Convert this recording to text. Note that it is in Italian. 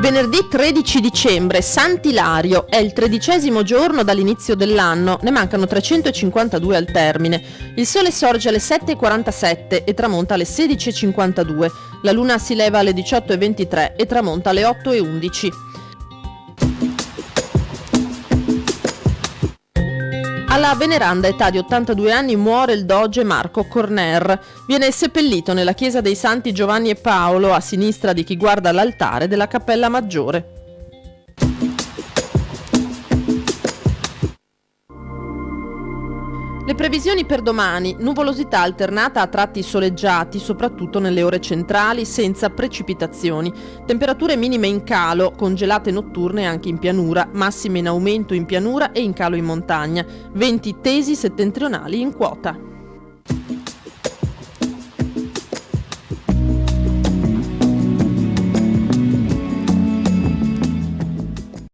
Venerdì 13 dicembre, Sant'Ilario, è il 13° giorno dall'inizio dell'anno, ne mancano 352 al termine. Il sole sorge alle 7:47 e tramonta alle 16:52, la luna si leva alle 18:23 e tramonta alle 8:11. Alla veneranda età di 82 anni muore il doge Marco Corner. Viene seppellito nella chiesa dei Santi Giovanni e Paolo, a sinistra di chi guarda l'altare della Cappella Maggiore. Le previsioni per domani: nuvolosità alternata a tratti soleggiati, soprattutto nelle ore centrali, senza precipitazioni. Temperature minime in calo, congelate notturne anche in pianura, massime in aumento in pianura e in calo in montagna. Venti tesi settentrionali in quota.